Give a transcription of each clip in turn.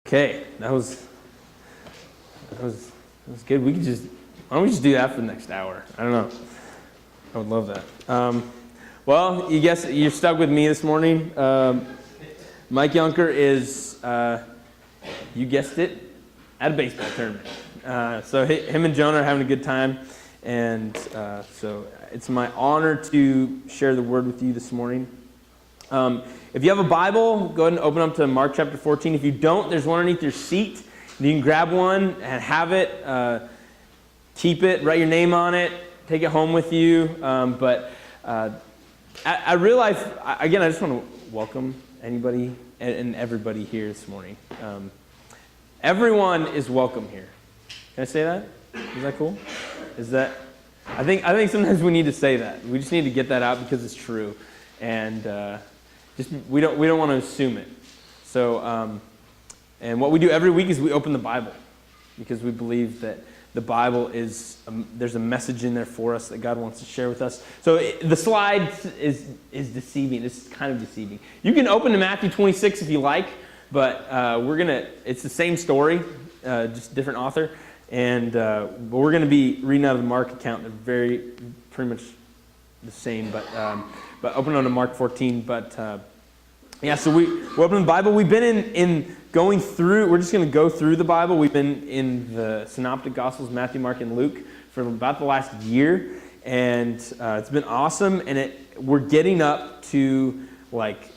Okay, that was good. Why don't we just do that for the next hour? I don't know. I would love that. Well, you guess you're stuck with me this morning. Mike Yunker is, you guessed it, at a baseball tournament. So him and Jonah are having a good time, and so it's my honor to share the word with you this morning. If you have a Bible, go ahead and open up to Mark chapter 14. If you don't, there's one underneath your seat. You can grab one and have it, keep it, write your name on it, take it home with you. But I realize, again, I just want to welcome anybody and everybody here this morning. Everyone is welcome here. Can I say that? Is that cool? I think sometimes we need to say that. We just need to get that out because it's true, and we don't want to assume it. So, and what we do every week is we open the Bible because we believe that the Bible is there's a message in there for us that God wants to share with us. So the slide is deceiving. It's kind of deceiving. You can open to Matthew 26 if you like, but it's the same story, just different author. And but we're going to be reading out of the Mark account. They're pretty much the same, but open on to Mark 14. But yeah, so we open the Bible. We've been in going through. We're just going to go through the Bible. We've been in the Synoptic Gospels, Matthew, Mark, and Luke, for about the last year, and it's been awesome. And we're getting up to like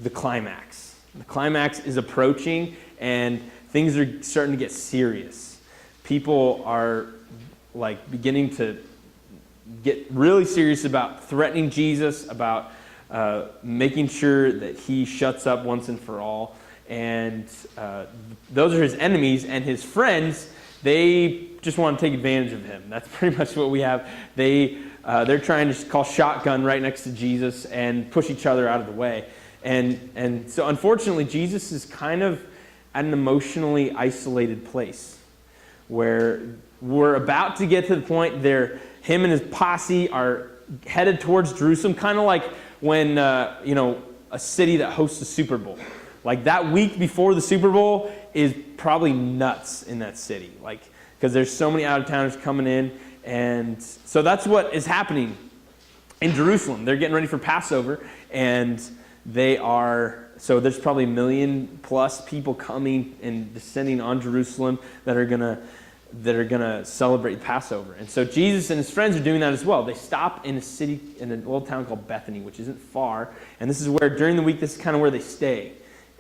the climax. The climax is approaching, and things are starting to get serious. People are like beginning to get really serious about threatening Jesus, about making sure that he shuts up once and for all. And those are his enemies, and his friends, they just want to take advantage of him. That's pretty much what we have. They're trying to call shotgun right next to Jesus and push each other out of the way. And so unfortunately, Jesus is kind of at an emotionally isolated place where we're about to get to the point him and his posse are headed towards Jerusalem, kind of like when, a city that hosts a Super Bowl. Like that week before the Super Bowl is probably nuts in that city, because there's so many out-of-towners coming in. And so that's what is happening in Jerusalem. They're getting ready for Passover, and so there's probably 1 million plus people coming and descending on Jerusalem that are gonna celebrate Passover. And so Jesus and his friends are doing that as well. They stop in a city, in an old town called Bethany, which isn't far. And this is where, during the week, this is kind of where they stay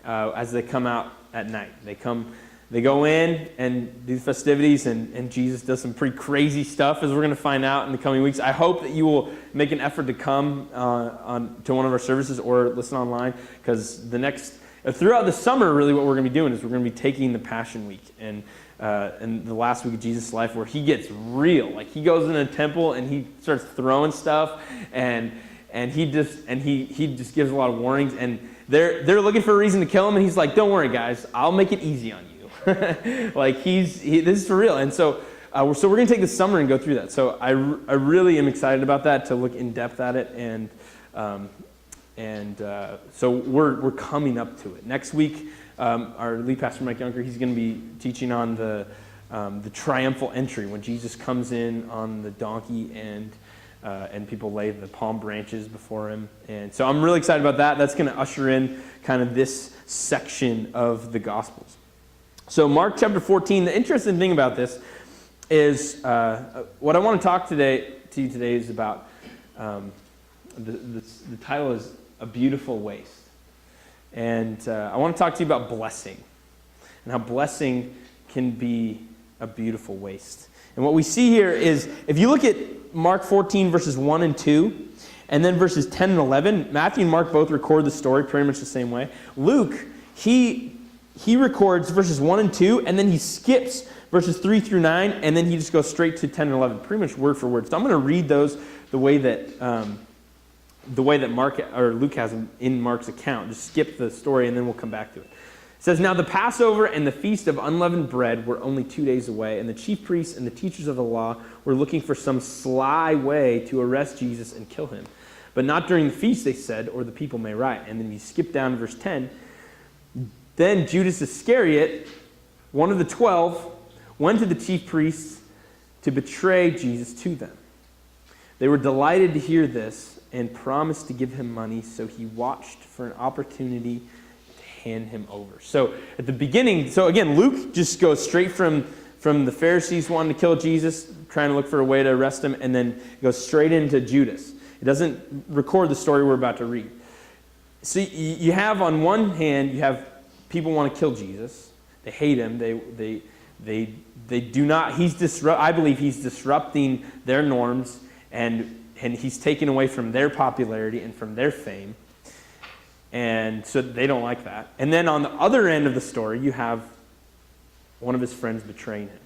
as they come out at night. They go in and do the festivities, and Jesus does some pretty crazy stuff, as we're going to find out in the coming weeks. I hope that you will make an effort to come to one of our services or listen online, because throughout the summer, really what we're going to be doing is we're going to be taking the Passion Week and the last week of Jesus' life, where he gets real. Like, he goes in a temple and he starts throwing stuff, and he just gives a lot of warnings, and they're looking for a reason to kill him, and he's like, "Don't worry, guys, I'll make it easy on you." Like, this is for real. And so we're going to take this summer and go through that. So I really am excited about that, to look in depth at it, and so we're coming up to it next week. Our lead pastor, Mike Yunker, he's going to be teaching on the triumphal entry, when Jesus comes in on the donkey and people lay the palm branches before him. And so I'm really excited about that. That's going to usher in kind of this section of the Gospels. So Mark chapter 14, the interesting thing about this is what I want to talk to you today is about, the title is A Beautiful Waste. And I want to talk to you about blessing, and how blessing can be a beautiful waste. And what we see here is, if you look at Mark 14, verses 1 and 2, and then verses 10 and 11, Matthew and Mark both record the story pretty much the same way. Luke, he records verses 1 and 2, and then he skips verses 3 through 9, and then he just goes straight to 10 and 11, pretty much word for word. So I'm going to read those the way that Mark or Luke has them in Mark's account. Just skip the story, and then we'll come back to it. It says, "Now the Passover and the Feast of Unleavened Bread were only 2 days away, and the chief priests and the teachers of the law were looking for some sly way to arrest Jesus and kill him. But not during the feast, they said, or the people may riot." And then you skip down to verse 10. Then Judas Iscariot, one of the 12, went to the chief priests to betray Jesus to them. They were delighted to hear this and promised to give him money, so he watched for an opportunity to hand him over. So at the beginning, so again, Luke just goes straight from the Pharisees wanting to kill Jesus, trying to look for a way to arrest him, and then goes straight into Judas. It doesn't record the story we're about to read. So you have, on one hand, you have people want to kill Jesus. They hate him. They do not. I believe he's disrupting their norms, and he's taken away from their popularity and from their fame. And so they don't like that. And then on the other end of the story, you have one of his friends betraying him.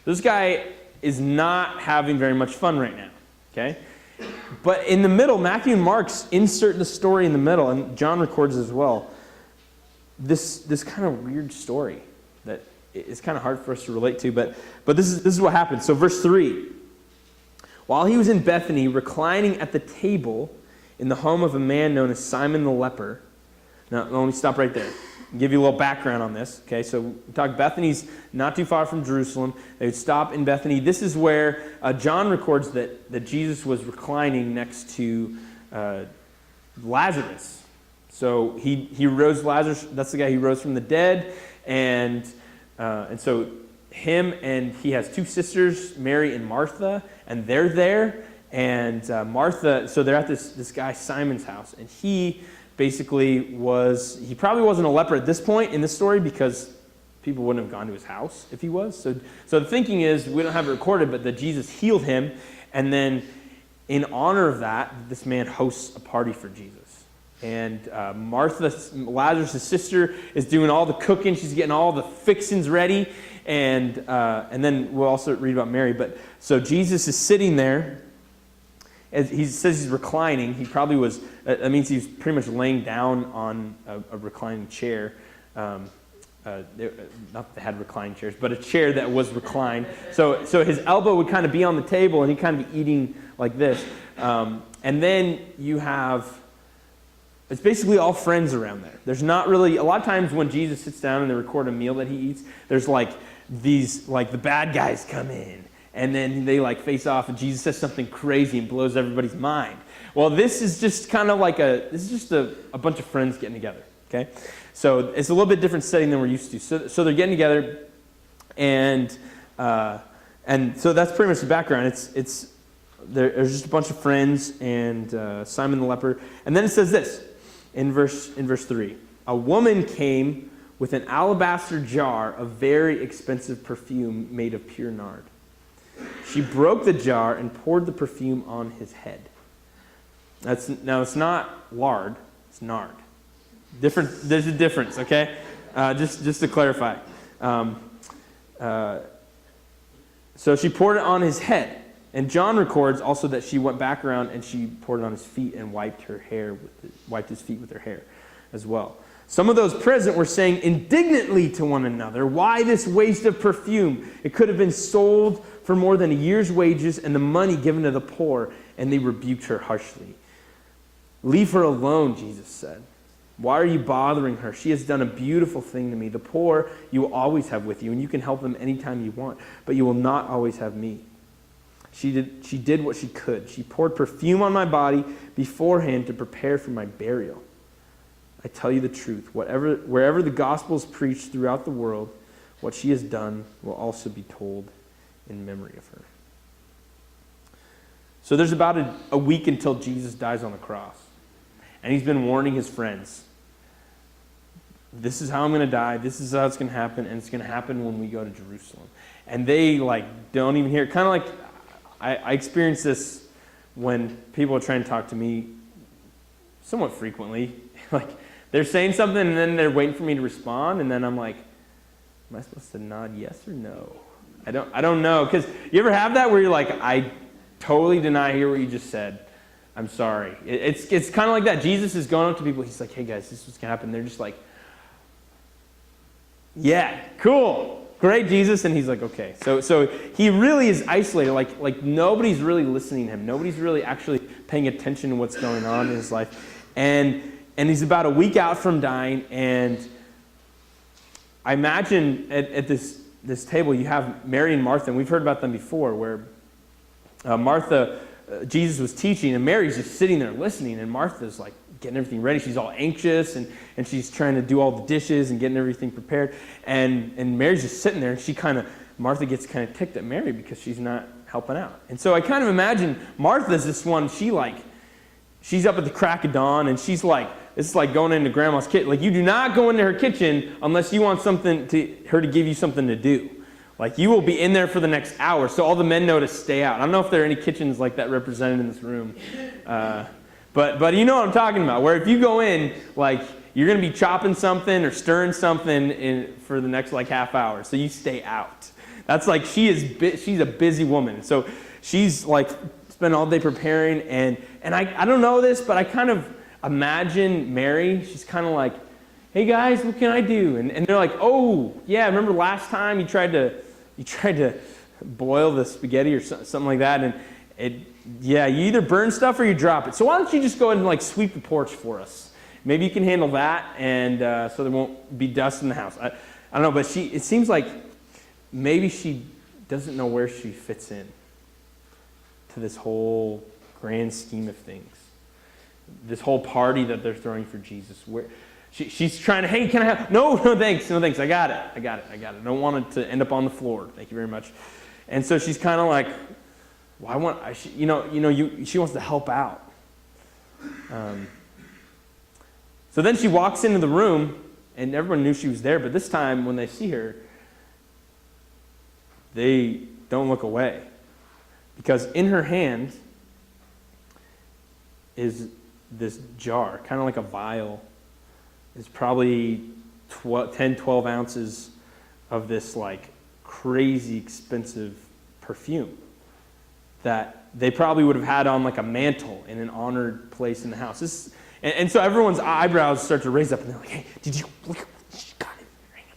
This guy is not having very much fun right now, okay? But in the middle, Matthew and Mark insert the story in the middle, and John records as well, this kind of weird story that is kind of hard for us to relate to, but this is what happened. So verse 3, while he was in Bethany, reclining at the table in the home of a man known as Simon the leper. Now, let me stop right there. Give you a little background on this. Okay, so we talked Bethany's not too far from Jerusalem. They would stop in Bethany. This is where John records that Jesus was reclining next to Lazarus. So he rose Lazarus. That's the guy who rose from the dead, and so him and he has two sisters, Mary and Martha, and they're there. And Martha, so they're at this guy Simon's house, and he basically he probably wasn't a leper at this point in this story because people wouldn't have gone to his house if he was. So the thinking is, we don't have it recorded, but that Jesus healed him, and then in honor of that, this man hosts a party for Jesus. And Martha, Lazarus' sister, is doing all the cooking. She's getting all the fixings ready. And then we'll also read about Mary. But so Jesus is sitting there. As he says he's reclining. He probably was, that means he was pretty much laying down on a reclining chair. Not that they had reclining chairs, but a chair that was reclined. So his elbow would kind of be on the table, and he'd kind of be eating like this. And then you have, it's basically all friends around there. There's not really, a lot of times when Jesus sits down and they record a meal that he eats, there's the bad guys come in. And then they face off, and Jesus says something crazy and blows everybody's mind. Well, this is just kind of a bunch of friends getting together, okay? So it's a little bit different setting than we're used to. So they're getting together, and so that's pretty much the background. There's just a bunch of friends and Simon the leper. And then it says this in verse 3. A woman came with an alabaster jar of very expensive perfume made of pure nard. She broke the jar and poured the perfume on his head. Now it's not lard, it's nard. There's a difference, okay? Just to clarify. So she poured it on his head. And John records also that she went back around and she poured it on his feet and wiped his feet with her hair as well. Some of those present were saying indignantly to one another, "Why this waste of perfume? It could have been sold for more than a year's wages and the money given to the poor." And they rebuked her harshly. "Leave her alone," Jesus said. "Why are you bothering her? She has done a beautiful thing to me. The poor you will always have with you, and you can help them anytime you want, but you will not always have me. She did what she could. She poured perfume on my body beforehand to prepare for my burial. I tell you the truth, wherever the gospel is preached throughout the world, what she has done will also be told in memory of her." So there's about a week until Jesus dies on the cross. And he's been warning his friends. This is how I'm going to die. This is how it's going to happen. And it's going to happen when we go to Jerusalem. And they don't even hear it. Kind of like I experience this when people are trying to talk to me somewhat frequently. They're saying something and then they're waiting for me to respond, and then I'm like, am I supposed to nod yes or no? I don't know. Because you ever have that where you're like, I totally did not hear what you just said. I'm sorry. It's kind of like that. Jesus is going up to people. He's like, hey guys, this is what's going to happen. They're just like, yeah, cool. Great, Jesus. And he's like, okay. So he really is isolated. Like nobody's really listening to him. Nobody's really actually paying attention to what's going on in his life. And he's about a week out from dying, and I imagine at this table you have Mary and Martha, and we've heard about them before, where Martha, Jesus was teaching, and Mary's just sitting there listening, and Martha's like getting everything ready. She's all anxious, and she's trying to do all the dishes and getting everything prepared. And Mary's just sitting there, and Martha gets kind of ticked at Mary because she's not helping out. And so I kind of imagine Martha's this one, she's up at the crack of dawn, and she's like, it's like going into grandma's kitchen. Like, you do not go into her kitchen unless you want her to give you something to do. Like, you will be in there for the next hour, so all the men know to stay out. I don't know if there are any kitchens like that represented in this room. But you know what I'm talking about, where if you go in, like, you're going to be chopping something or stirring something for the next, like, half hour, so you stay out. That's like, she's a busy woman. So she's, like, spent all day preparing, and I don't know this, but I kind of imagine Mary, she's kind of like, hey guys, what can I do? And they're like, oh, yeah, remember last time you tried to boil the spaghetti or something like that, and you either burn stuff or you drop it. So why don't you just go ahead and like sweep the porch for us? Maybe you can handle that, and so there won't be dust in the house. I don't know, but it seems like maybe she doesn't know where she fits in to this whole grand scheme of things. This whole party that they're throwing for Jesus. Where she's trying to, hey, can I have, no thanks, I got it. I don't want it to end up on the floor. Thank you very much. And so she's kind of like, well, she wants to help out. So then she walks into the room, and everyone knew she was there, but this time when they see her, they don't look away. Because in her hand is this jar, kind of like a vial. It's probably 10, 12 ounces of this like crazy expensive perfume that they probably would have had on like a mantle in an honored place in the house. And so everyone's eyebrows start to raise up, and they're like, hey, did you look at what she got in her hand?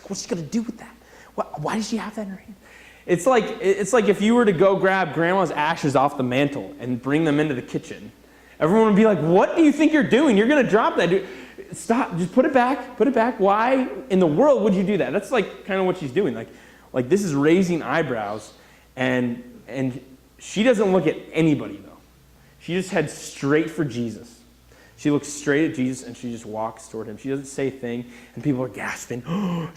What's she going to do with that? Why does she have that in her hand? It's like if you were to go grab grandma's ashes off the mantle and bring them into the kitchen. Everyone would be like, what do you think you're doing? You're going to drop that. Dude. Stop. Just put it back. Why in the world would you do that? That's like kind of what she's doing. Like this is raising eyebrows, and she doesn't look at anybody, though. She just heads straight for Jesus. She looks straight at Jesus, and she just walks toward him. She doesn't say a thing, and people are gasping. Oh,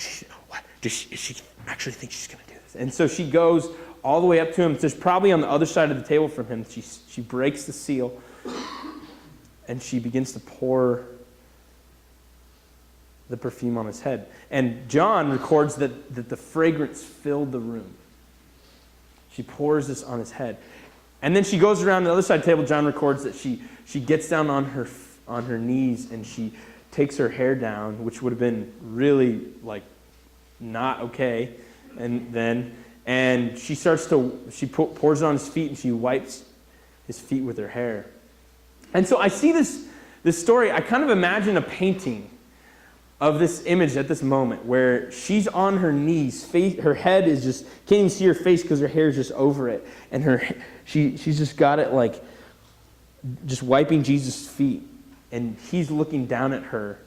what? Does she actually think she's going to do this? And so she goes all the way up to him. There's probably on the other side of the table from him. She breaks the seal, and she begins to pour the perfume on his head. And John records that the fragrance filled the room. She pours this on his head. And then she goes around the other side of the table. John records that she gets down on her knees, and she takes her hair down, which would have been really like not okay. And she pours it on his feet, and she wipes his feet with her hair. And so I see this story. I kind of imagine a painting of this image at this moment where she's on her knees, her head is just, can't even see her face because her hair is just over it, and she's just got it like just wiping Jesus' feet, and he's looking down at her,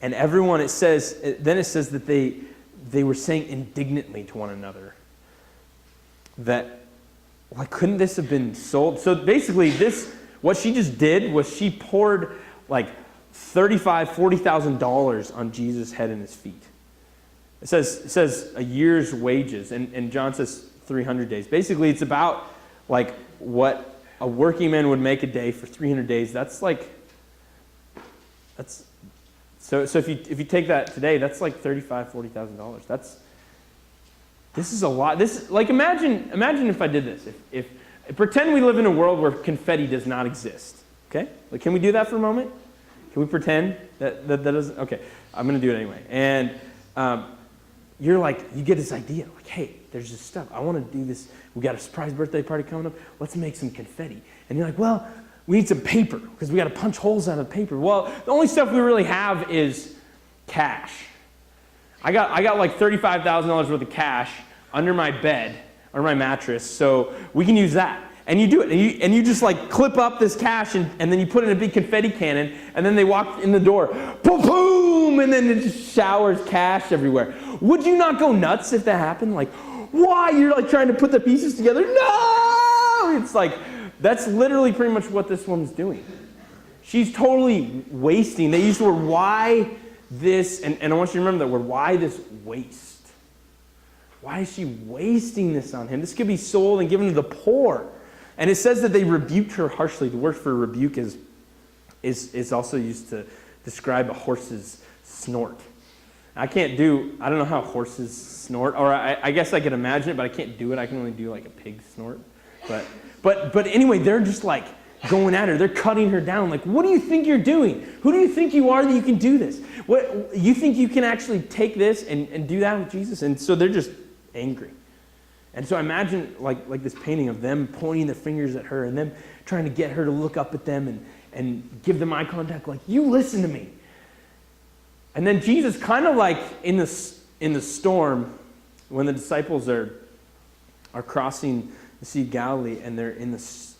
and everyone, it says that they were saying indignantly to one another that, like, couldn't this have been sold? So basically what she just did was she poured like $35,000, $40,000 on Jesus' head and his feet. It says a year's wages, and John says 300 days. Basically, it's about like what a working man would make a day for 300 days. So if you take that today, that's like $35,000, $40,000. This is a lot. This, like, imagine if I did this. If pretend we live in a world where confetti does not exist. Okay, like, can we do that for a moment? Can we pretend that doesn't? Okay, I'm going to do it anyway. And you get this idea, like, hey, there's this stuff. I want to do this. We got a surprise birthday party coming up. Let's make some confetti. And you're like, well, we need some paper because we got to punch holes out of the paper. Well, the only stuff we really have is cash. I got like $35,000 worth of cash under my bed, under my mattress, so we can use that. And you do it, and you just like clip up this cash, and then you put it in a big confetti cannon, and then they walk in the door, boom, boom, boom, and then it just showers cash everywhere. Would you not go nuts if that happened? Like, why? You're like trying to put the pieces together? No! It's like, that's literally pretty much what this woman's doing. She's totally wasting. They use the word, why this, and I want you to remember that word, why this waste? Why is she wasting this on him? This could be sold and given to the poor. And it says that they rebuked her harshly. The word for rebuke is also used to describe a horse's snort. I don't know how horses snort, or I guess I could imagine it, but I can't do it. I can only do like a pig snort. But anyway, they're just like going at her. They're cutting her down. Like, what do you think you're doing? Who do you think you are that you can do this? What, you think you can actually take this and do that with Jesus? And so they're just angry. And so I imagine like this painting of them pointing their fingers at her and them trying to get her to look up at them and give them eye contact, like, you listen to me. And then Jesus, kind of like in the storm, when the disciples are crossing the Sea of Galilee and they're in this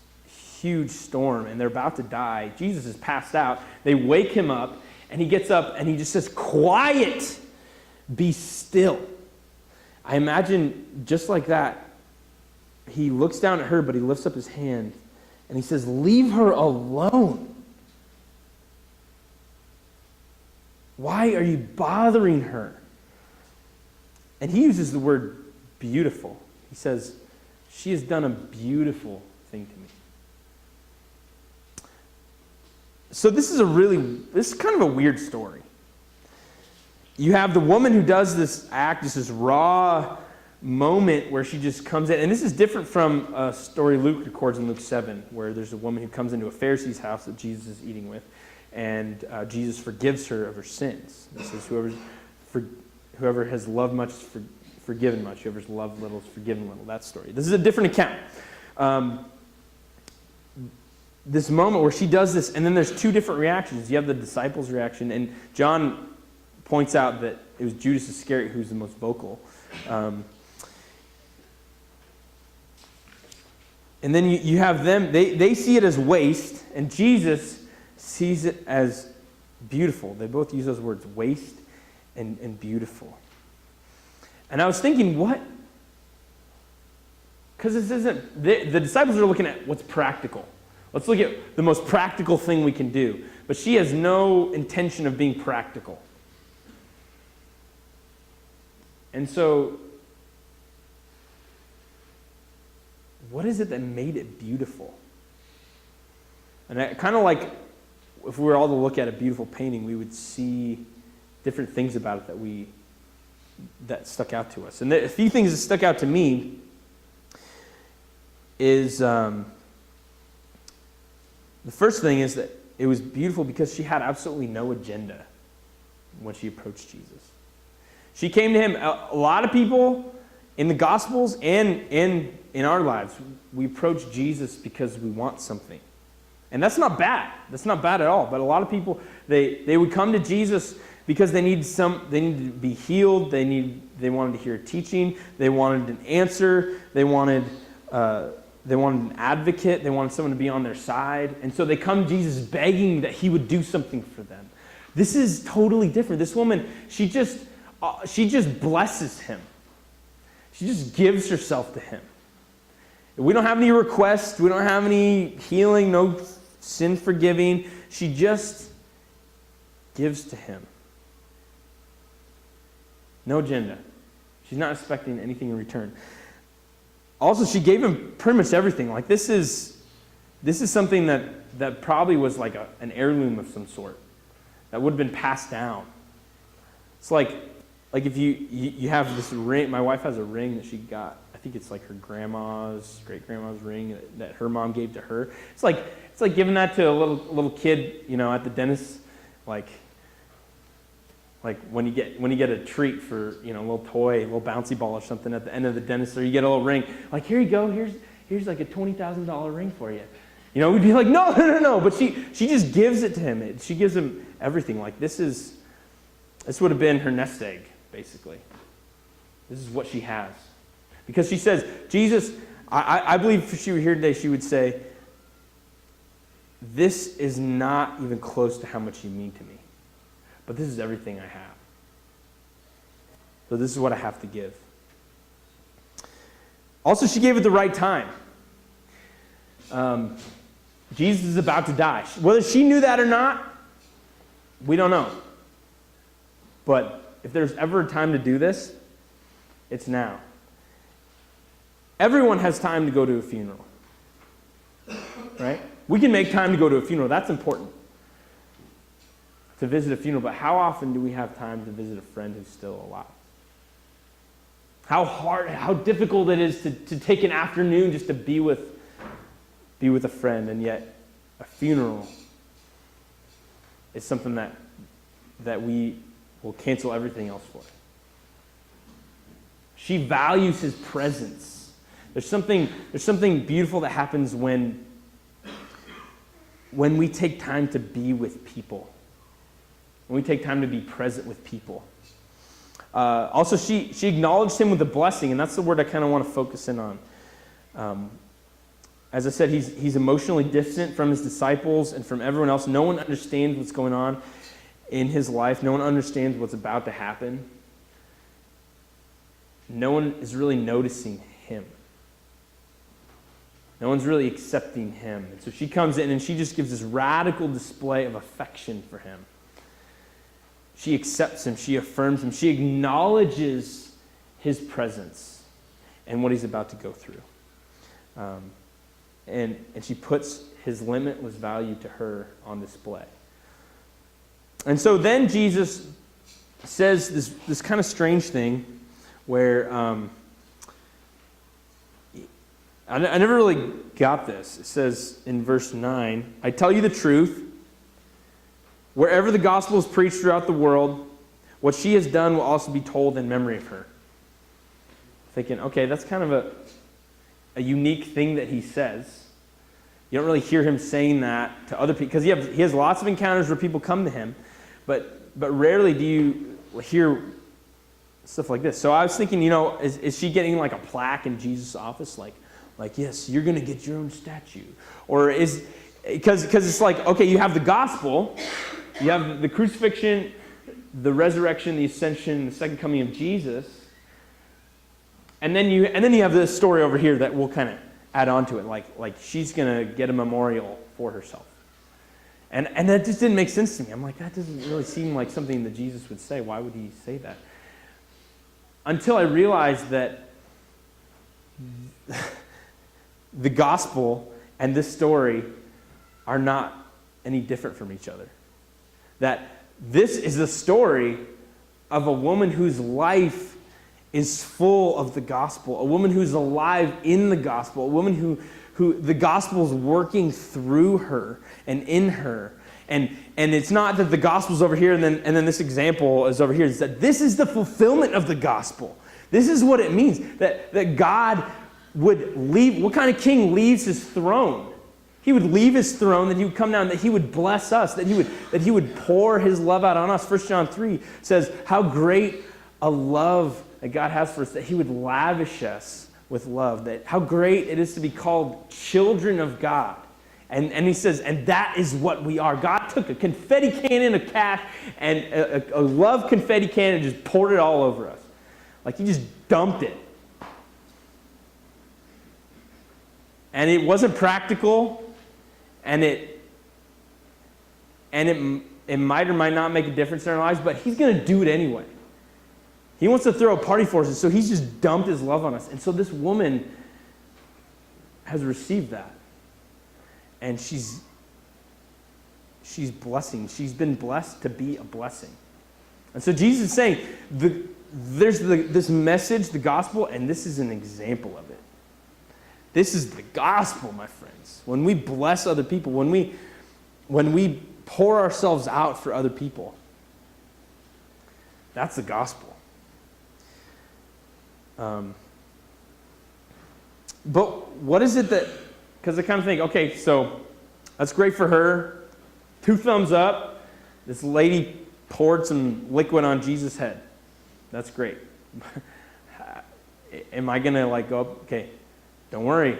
huge storm and they're about to die, Jesus is passed out. They wake him up and he gets up and he just says, quiet, be still. I imagine just like that, he looks down at her, but he lifts up his hand and he says, leave her alone. Why are you bothering her? And he uses the word beautiful. He says, she has done a beautiful thing to me. So this is kind of a weird story. You have the woman who does this act, this raw moment where she just comes in. And this is different from a story Luke records in Luke 7, where there's a woman who comes into a Pharisee's house that Jesus is eating with. And Jesus forgives her of her sins. He says, whoever has loved much is forgiven much. Whoever's loved little is forgiven little. That story. This is a different account. This moment where she does this, and then there's two different reactions. You have the disciples' reaction, and John points out that it was Judas Iscariot who's the most vocal. And then you have them, they see it as waste, and Jesus sees it as beautiful. They both use those words, waste and beautiful. And I was thinking, what? Because this isn't, the disciples are looking at what's practical. Let's look at the most practical thing we can do. But she has no intention of being practical. And so, what is it that made it beautiful? And I kind of like, if we were all to look at a beautiful painting, we would see different things about it that stuck out to us. And a few things that stuck out to me is, the first thing is that it was beautiful because she had absolutely no agenda when she approached Jesus. She came to him. A lot of people in the Gospels and in our lives, we approach Jesus because we want something. And that's not bad. That's not bad at all. But a lot of people, they would come to Jesus because they needed to be healed. They wanted to hear teaching. They wanted an answer. They wanted an advocate. They wanted someone to be on their side. And so they come to Jesus begging that he would do something for them. This is totally different. This woman, she just blesses him. She just gives herself to him. We don't have any requests. We don't have any healing, no sin forgiving. She just gives to him. No agenda. She's not expecting anything in return. Also, she gave him pretty much everything. Like this is something that probably was like an heirloom of some sort that would have been passed down. It's like if you have this ring. My wife has a ring that she got. I think it's like her great grandma's ring that her mom gave to her. It's like giving that to a little kid, at the dentist, like when you get a treat for a little toy, a little bouncy ball or something at the end of the dentist, or you get a little ring. Like, here you go. Here's like a $20,000 ring for you. We'd be like, no. But she just gives it to him. She gives him everything. Like this would have been her nest egg, basically. This is what she has. Because she says, Jesus, I believe if she were here today, she would say, this is not even close to how much you mean to me. but this is everything I have. So this is what I have to give. Also, she gave it the right time. Jesus is about to die. Whether she knew that or not, we don't know. But if there's ever a time to do this, it's now. Everyone has time to go to a funeral. Right? We can make time to go to a funeral. That's important. To visit a funeral. But how often do we have time to visit a friend who's still alive? How hard, how difficult it is to take an afternoon just to be with a friend, and yet a funeral is something that we will cancel everything else for. She values his presence. There's something beautiful that happens when we take time to be with people. When we take time to be present with people. Also, she acknowledged him with a blessing, and that's the word I kind of want to focus in on. As I said, he's emotionally distant from his disciples and from everyone else. No one understands what's going on in his life. No one understands what's about to happen. No one is really noticing him. No one's really accepting him. And so she comes in and she just gives this radical display of affection for him. She accepts him. She affirms him. She acknowledges his presence and what he's about to go through. And she puts his limitless value to her on display. And so then Jesus says this kind of strange thing where I never really got this. It says in verse 9, I tell you the truth, wherever the gospel is preached throughout the world, what she has done will also be told in memory of her. Thinking, okay, that's kind of a unique thing that he says. You don't really hear him saying that to other people, because he has lots of encounters where people come to him, but rarely do you hear stuff like this. So I was thinking, is she getting like a plaque in Jesus' office, like yes, you're going to get your own statue, or because it's like, okay, you have the gospel. You have the crucifixion, the resurrection, the ascension, the second coming of Jesus. And then you have this story over here that we'll kind of add on to it, like she's going to get a memorial for herself. And that just didn't make sense to me. I'm like, that doesn't really seem like something that Jesus would say. Why would he say that? Until I realized that the gospel and this story are not any different from each other. That this is a story of a woman whose life is full of the gospel, a woman who's alive in the gospel, a woman who the gospel is working through her and in her. And it's not that the gospel's over here and then this example is over here. It's that this is the fulfillment of the gospel. This is what it means, that God would leave. What kind of king leaves his throne? He would leave his throne, that he would come down, that he would bless us, that he would pour his love out on us. 1 John 3 says how great a love that God has for us, that he would lavish us with love, that how great it is to be called children of God. And he says, and that is what we are. God took a confetti cannon of cash and a love confetti cannon and just poured it all over us. Like he just dumped it. And it wasn't practical. And it might or might not make a difference in our lives, but he's going to do it anyway. He wants to throw a party for us, so he's just dumped his love on us. And so this woman has received that. And she's blessing. She's been blessed to be a blessing. And so Jesus is saying, there's this message, the gospel, and this is an example of it. This is the gospel, my friends. When we bless other people, when we pour ourselves out for other people, that's the gospel. But what is it that, because I kind of think, okay, so that's great for her. 2 thumbs up. This lady poured some liquid on Jesus' head. That's great. Am I going to go up? Okay, don't worry,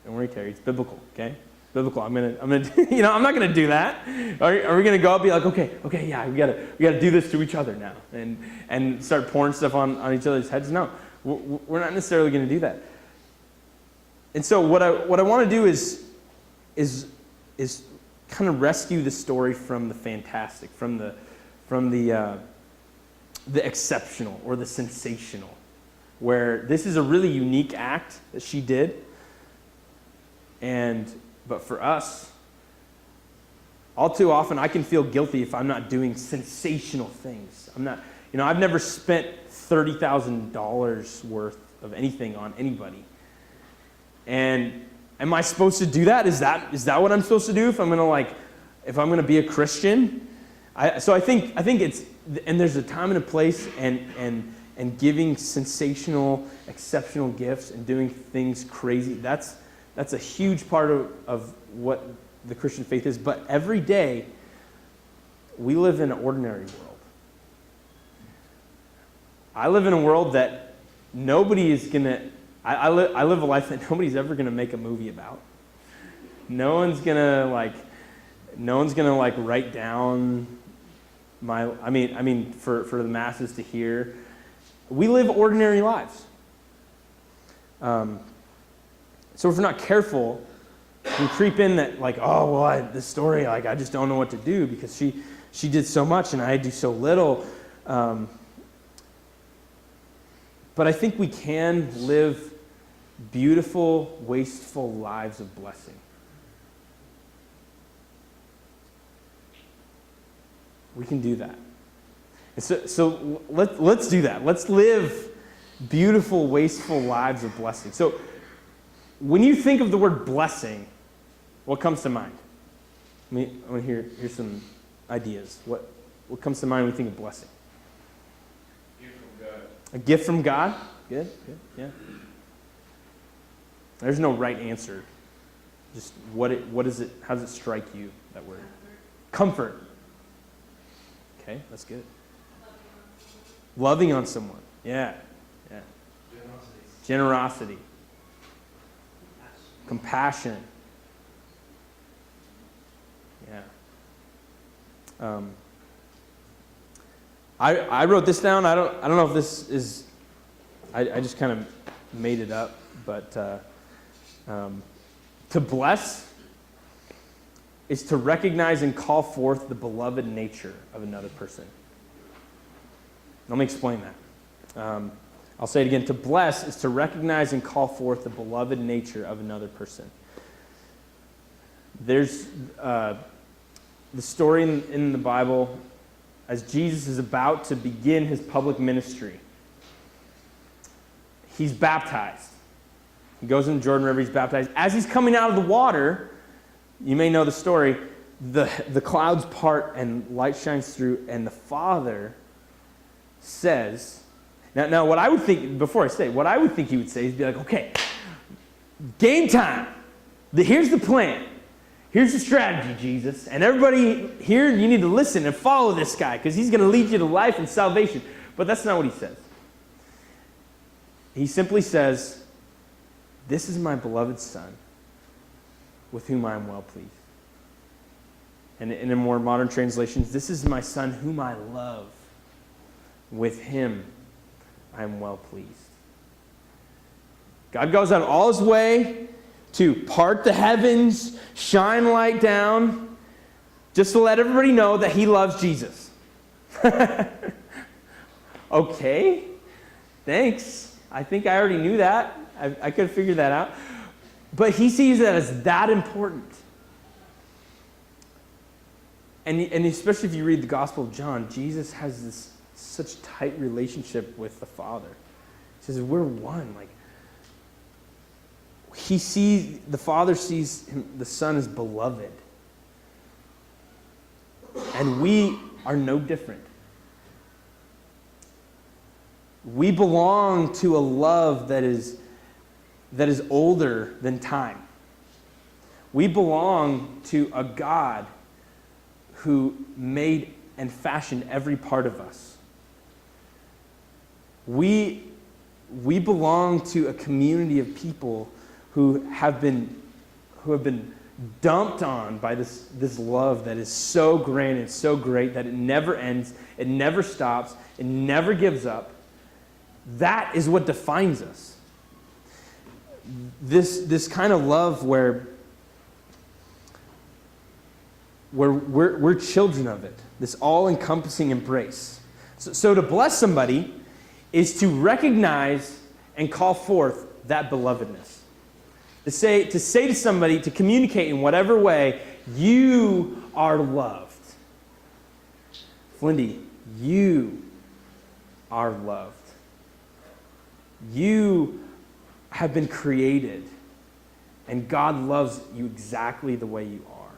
Terry. It's biblical, okay? biblical. I'm gonna, I'm not gonna do that. Are we gonna go out and be like, okay, yeah, we gotta do this to each other now, and start pouring stuff on each other's heads? No, we're not necessarily gonna do that. And so what I want to do is kind of rescue the story from the fantastic, from the exceptional or the sensational, where this is a really unique act that she did. But for us, all too often I can feel guilty if I'm not doing sensational things. I'm not, I've never spent $30,000 worth of anything on anybody. And am I supposed to do that? Is that what I'm supposed to do if I'm gonna be a Christian? So I think it's, and there's a time and a place, and giving sensational, exceptional gifts and doing things crazy. That's a huge part of what the Christian faith is. But every day, we live in an ordinary world. I live in a world that nobody is going to... I live a life that nobody's ever going to make a movie about. No one's going to write down for the masses to hear. We live ordinary lives. So if we're not careful, we creep in that this story, I just don't know what to do because she did so much and I do so little. But I think we can live beautiful, wasteful lives of blessing. We can do that. And so let's do that. Let's live beautiful, wasteful lives of blessing. So when you think of the word blessing, what comes to mind? I want to hear some ideas. What comes to mind when we think of blessing? Gift from God. A gift from God? Good, yeah. There's no right answer. Just what is it? How does it strike you, that word? Comfort. Okay, that's good. Loving on someone. Yeah. Generosity. Compassion. Yeah. I wrote this down. I don't know if this is. I just kind of made it up, but to bless is to recognize and call forth the beloved nature of another person. Let me explain that. I'll say it again. To bless is to recognize and call forth the beloved nature of another person. There's the story in the Bible as Jesus is about to begin his public ministry. He's baptized. He goes in the Jordan River, he's baptized. As he's coming out of the water, you may know the story, the clouds part and light shines through, and the Father says, now what I would think, before I say, what I would think he would say is be like, okay, game time. Here's the plan. Here's the strategy, Jesus. And everybody here, you need to listen and follow this guy because he's going to lead you to life and salvation. But that's not what he says. He simply says, this is my beloved Son with whom I am well pleased. And in more modern translations, this is my Son whom I love. With him I am well pleased. God goes out all his way to part the heavens, shine light down, just to let everybody know that he loves Jesus. Okay, thanks. I think I already knew that. I could have figured that out. But he sees that as that important. And especially if you read the Gospel of John, Jesus has this such tight relationship with the Father. He says, we're one. The Father sees the Son as beloved. And we are no different. We belong to a love that is older than time. We belong to a God who made and fashioned every part of us. We belong to a community of people who have been dumped on by this love that is so grand and so great that it never ends, it never stops, it never gives up. That is what defines us. This kind of love where we're children of it, this all-encompassing embrace. So to bless somebody is to recognize and call forth that belovedness. To say to somebody, to communicate in whatever way, you are loved. Flindy, you are loved. You have been created, and God loves you exactly the way you are.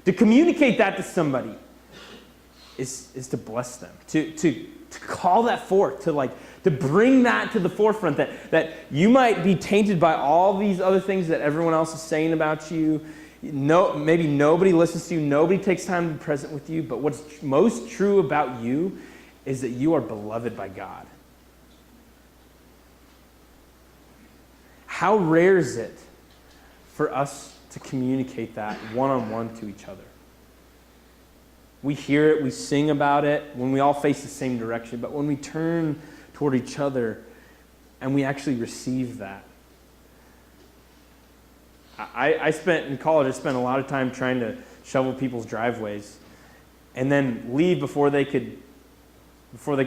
To communicate that to somebody is to bless them, to call that forth, to bring that to the forefront, that you might be tainted by all these other things that everyone else is saying about you. Maybe nobody listens to you, nobody takes time to be present with you, but what's most true about you is that you are beloved by God. How rare is it for us to communicate that one-on-one to each other? We hear it, we sing about it when we all face the same direction, but when we turn toward each other and we actually receive that. In college, I spent a lot of time trying to shovel people's driveways and then leave before they could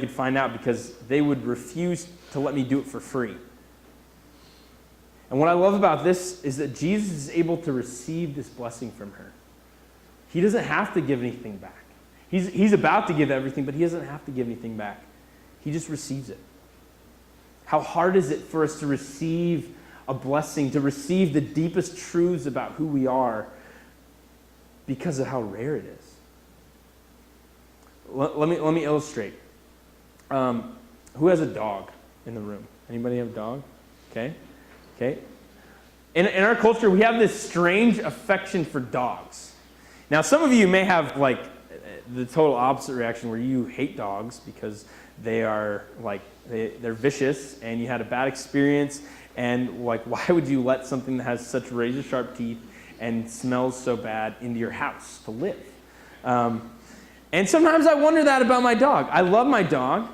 find out, because they would refuse to let me do it for free. And what I love about this is that Jesus is able to receive this blessing from her. He doesn't have to give anything back. He's about to give everything, but he doesn't have to give anything back. He just receives it. How hard is it for us to receive a blessing, to receive the deepest truths about who we are, because of how rare it is? Let me illustrate. Who has a dog in the room? Anybody have a dog? Okay. In our culture, we have this strange affection for dogs. Now, some of you may have the total opposite reaction, where you hate dogs because they are they're vicious and you had a bad experience, and why would you let something that has such razor sharp teeth and smells so bad into your house to live? And sometimes I wonder that about my dog. I love my dog,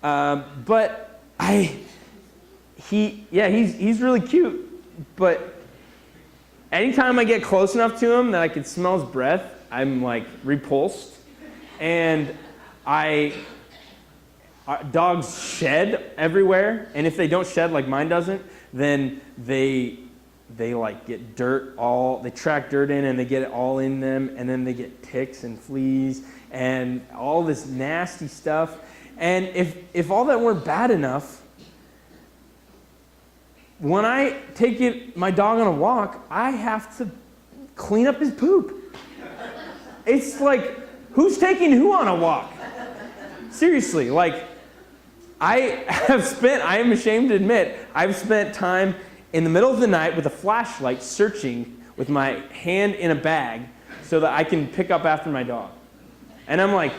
but he's really cute. But anytime I get close enough to him that I can smell his breath, I'm repulsed. And dogs shed everywhere, and if they don't shed like mine doesn't, then they get dirt they track dirt in and they get it all in them, and then they get ticks and fleas and all this nasty stuff. And if all that weren't bad enough, when I take my dog on a walk, I have to clean up his poop. It's who's taking who on a walk? Seriously, I am ashamed to admit, I've spent time in the middle of the night with a flashlight searching with my hand in a bag so that I can pick up after my dog. And I'm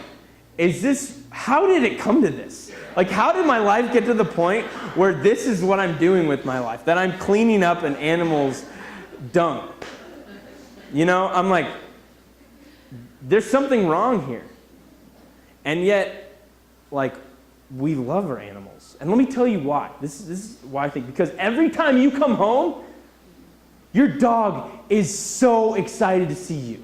how did it come to this? How did my life get to the point where this is what I'm doing with my life? That I'm cleaning up an animal's dung. I'm there's something wrong here. And yet, we love our animals. And let me tell you why. This is why I think. Because every time you come home, your dog is so excited to see you.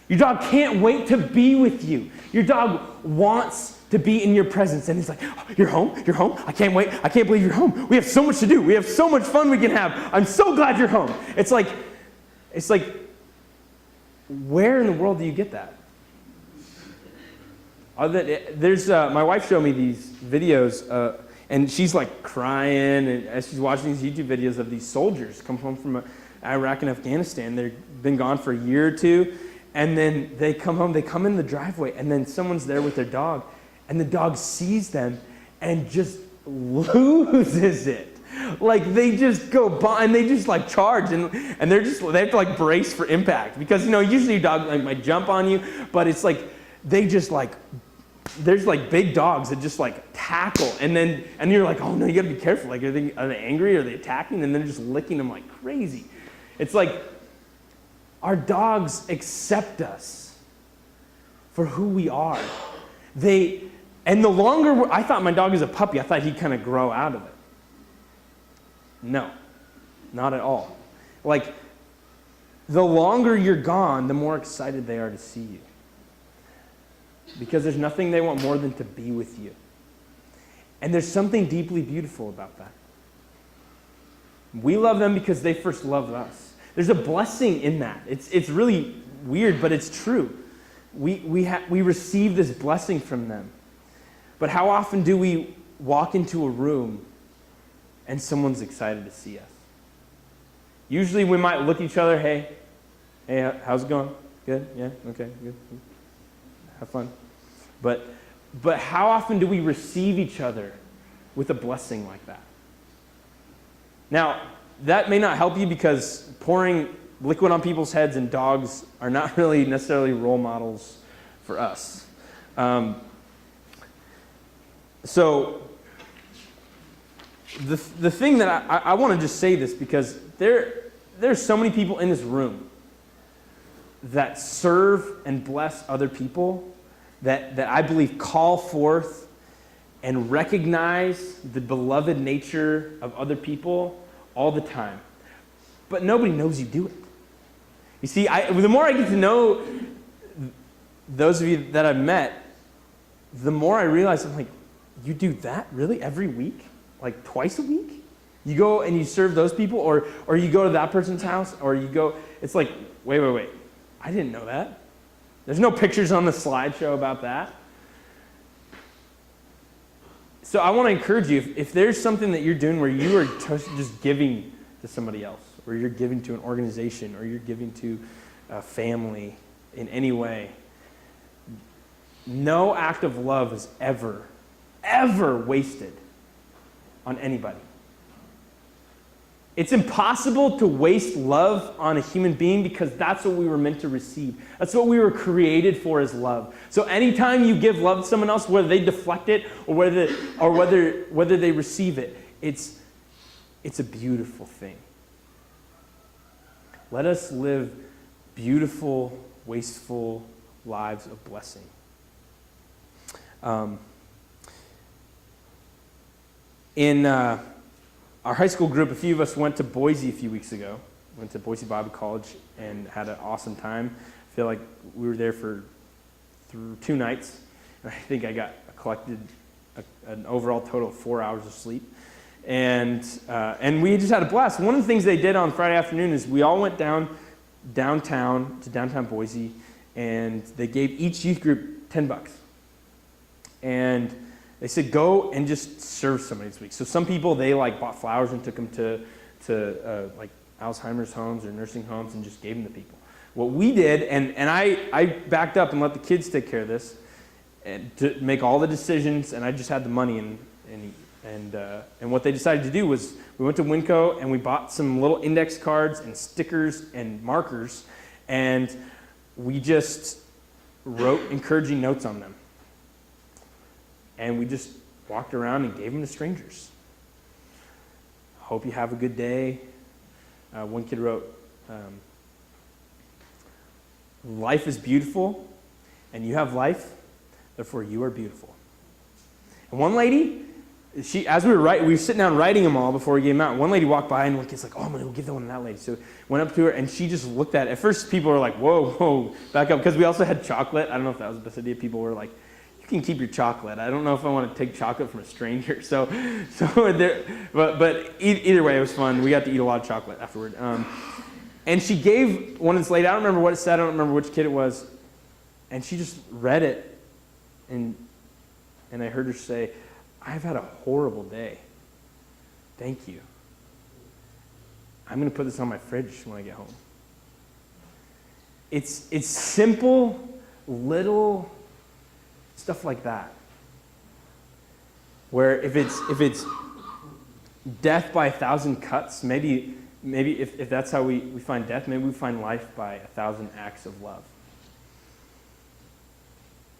Your dog can't wait to be with you. Your dog wants to be in your presence. And he's oh, you're home? I can't wait. I can't believe you're home. We have so much to do. We have so much fun we can have. I'm so glad you're home. It's where in the world do you get that? My wife showed me these videos, and she's crying, and as she's watching these YouTube videos of these soldiers come home from Iraq and Afghanistan. They've been gone for a year or two, and then they come home, they come in the driveway, and then someone's there with their dog, and the dog sees them and just loses it. They just go by and they just charge, and they have to brace for impact, because usually your dog might jump on you, but it's they just there's big dogs that just tackle, and you're oh no, you gotta be careful. Are they, angry? Are they attacking? And they're just licking them like crazy. It's Our dogs accept us for who we are. And the longer, I thought my dog was a puppy, I thought he'd kind of grow out of it. No, not at all. Like, the longer you're gone, the more excited they are to see you. Because there's nothing they want more than to be with you. And there's something deeply beautiful about that. We love them because they first loved us. There's a blessing in that. It's really weird, but it's true. We receive this blessing from them. But how often do we walk into a room and someone's excited to see us? Usually we might look at each other, hey, how's it going? Good? Yeah? Okay, good. Have fun. But how often do we receive each other with a blessing like that? Now, that may not help you because pouring liquid on people's heads and dogs are not really necessarily role models for us. So the thing that I want to just say this because there's so many people in this room that serve and bless other people that I believe call forth and recognize the beloved nature of other people all the time. But nobody knows you do it. You see, the more I get to know those of you that I've met, the more I realize, I'm like, you do that really every week? Like twice a week? You go and you serve those people, or you go to that person's house, or you go, it's like, wait. I didn't know that. There's no pictures on the slideshow about that. So I want to encourage you, if there's something that you're doing where you are just giving to somebody else, or you're giving to an organization, or you're giving to a family in any way, no act of love is ever wasted on anybody. It's impossible to waste love on a human being because that's what we were meant to receive. That's what we were created for, is love. So anytime you give love to someone else, whether they deflect it or whether they receive it, it's a beautiful thing. Let us live beautiful, wasteful lives of blessing. In our high school group, a few of us went to Boise a few weeks ago. Went to Boise Bible College and had an awesome time. I feel like we were there for 2 nights. And I think I got collected an overall total of 4 hours of sleep. And we just had a blast. One of the things they did on Friday afternoon is we all went downtown to downtown Boise, and they gave each youth group $10. And they said, go and just serve somebody this week. So some people, they bought flowers and took them to Alzheimer's homes or nursing homes and just gave them to people. What we did, and I backed up and let the kids take care of this, and to make all the decisions, and I just had the money. And what they decided to do was we went to Winco and we bought some little index cards and stickers and markers, and we just wrote encouraging notes on them. And we just walked around and gave them to strangers. Hope you have a good day. One kid wrote, life is beautiful, and you have life, therefore you are beautiful. And one lady, as we were sitting down writing them all before we gave them out, one lady walked by and one kid's like, oh, I'm going to give that one to that lady. So went up to her, and she just looked at it. At first, people were like, whoa, back up, because we also had chocolate. I don't know if that was the best idea. People were like, you can keep your chocolate. I don't know if I want to take chocolate from a stranger. So there, but either way, it was fun. We got to eat a lot of chocolate afterward. And she gave one of this lady, I don't remember what it said, I don't remember which kid it was, and she just read it, and I heard her say, I've had a horrible day. Thank you. I'm going to put this on my fridge when I get home. It's simple, little stuff like that, where if it's death by 1,000 cuts, maybe if that's how we find death, maybe we find life by 1,000 acts of love,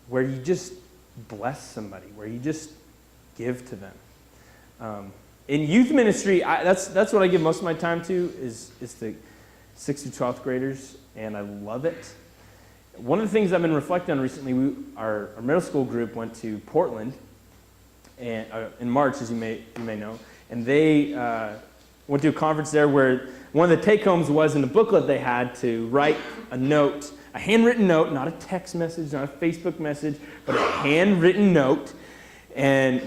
where you just bless somebody, where you just give to them. In youth ministry, that's what I give most of my time to, is to 6th through 12th graders, and I love it. One of the things I've been reflecting on recently, our middle school group went to Portland and in March, as you may know, and they went to a conference there where one of the take-homes was in the booklet they had to write a note, a handwritten note, not a text message, not a Facebook message, but a handwritten note. And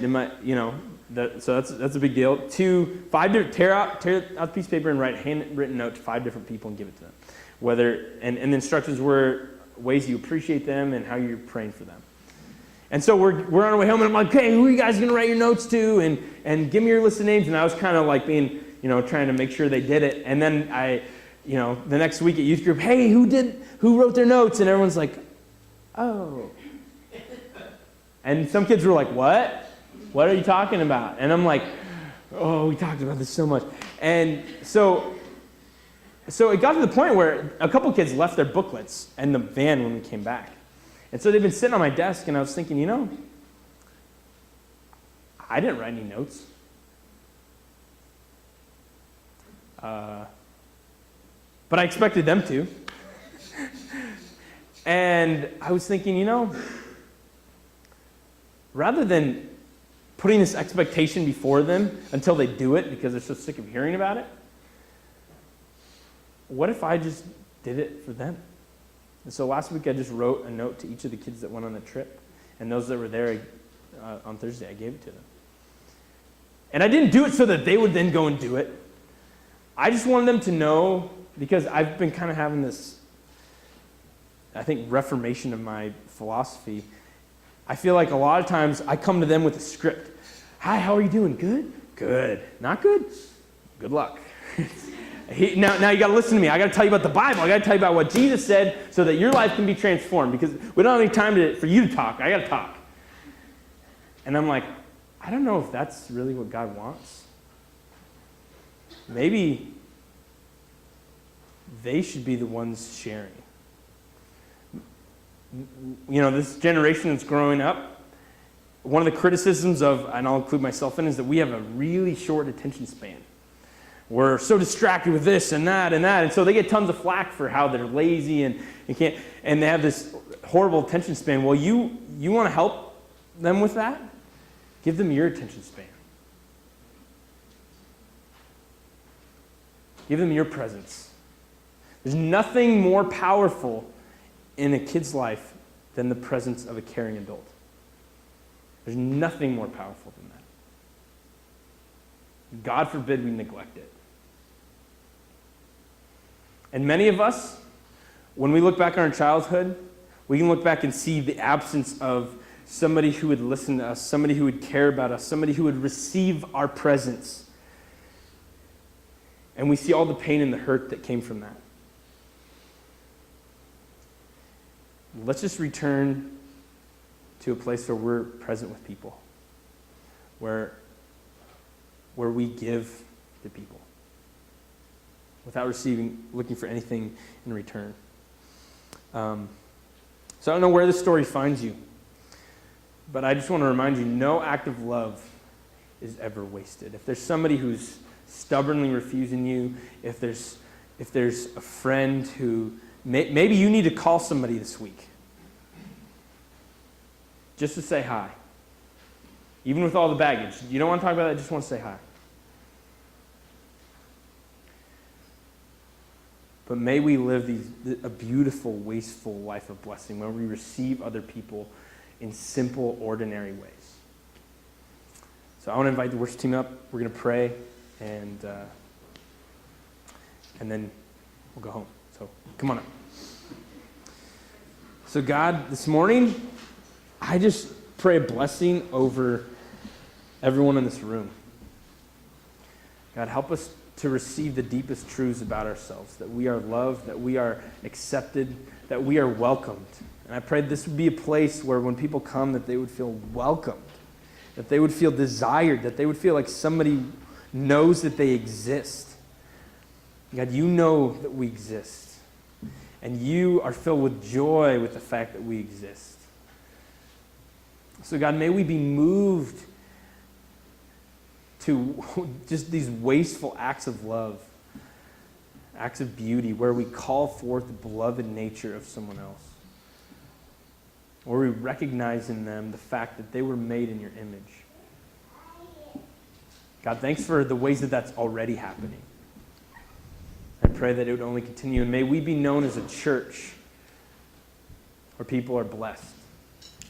so that's a big deal. Tear out the piece of paper and write a handwritten note to 5 different people and give it to them. And the instructions were ways you appreciate them and how you're praying for them. And so we're on our way home, and I'm like, hey, who are you guys going to write your notes to? And give me your list of names. And I was kind of like being, trying to make sure they did it. And then the next week at youth group, hey, who wrote their notes? And everyone's like, oh. And some kids were like, what? What are you talking about? And I'm like, oh, we talked about this so much. And so it got to the point where a couple kids left their booklets in the van when we came back. And so they've been sitting on my desk, and I was thinking, I didn't write any notes. But I expected them to. And I was thinking, rather than putting this expectation before them until they do it because they're so sick of hearing about it, what if I just did it for them? And so last week I just wrote a note to each of the kids that went on the trip, and those that were there on Thursday, I gave it to them. And I didn't do it so that they would then go and do it. I just wanted them to know, because I've been kind of having this, I think, reformation of my philosophy. I feel like a lot of times I come to them with a script. Hi, how are you doing? Good? Good. Not good? Good luck. Now you got to listen to me. I got to tell you about the Bible. I got to tell you about what Jesus said so that your life can be transformed, because we don't have any time for you to talk. I got to talk. And I'm like, I don't know if that's really what God wants. Maybe they should be the ones sharing. This generation that's growing up, one of the criticisms of, and I'll include myself in, is that we have a really short attention span. We're so distracted with this and that, and so they get tons of flack for how they're lazy and they have this horrible attention span. Well, you want to help them with that? Give them your attention span. Give them your presence. There's nothing more powerful in a kid's life than the presence of a caring adult. There's nothing more powerful than that. God forbid we neglect it. And many of us, when we look back on our childhood, we can look back and see the absence of somebody who would listen to us, somebody who would care about us, somebody who would receive our presence. And we see all the pain and the hurt that came from that. Let's just return to a place where we're present with people, where we give to people without looking for anything in return. So I don't know where this story finds you, but I just want to remind you, no act of love is ever wasted. If there's somebody who's stubbornly refusing you, if there's a friend who maybe you need to call somebody this week just to say hi, even with all the baggage. You don't want to talk about that, just want to say hi. But may we live a beautiful, wasteful life of blessing where we receive other people in simple, ordinary ways. So I want to invite the worship team up. We're going to pray, and then we'll go home. So come on up. So God, this morning, I just pray a blessing over everyone in this room. God, help us to receive the deepest truths about ourselves, that we are loved, that we are accepted, that we are welcomed. And I pray this would be a place where when people come, that they would feel welcomed, that they would feel desired, that they would feel like somebody knows that they exist. God, you know that we exist. And you are filled with joy with the fact that we exist. So God, may we be moved to just these wasteful acts of love, acts of beauty where we call forth the beloved nature of someone else. Or we recognize in them the fact that they were made in your image. God, thanks for the ways that that's already happening. I pray that it would only continue, and may we be known as a church where people are blessed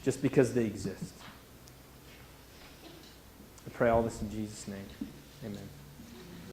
just because they exist. I pray all this in Jesus' name. Amen.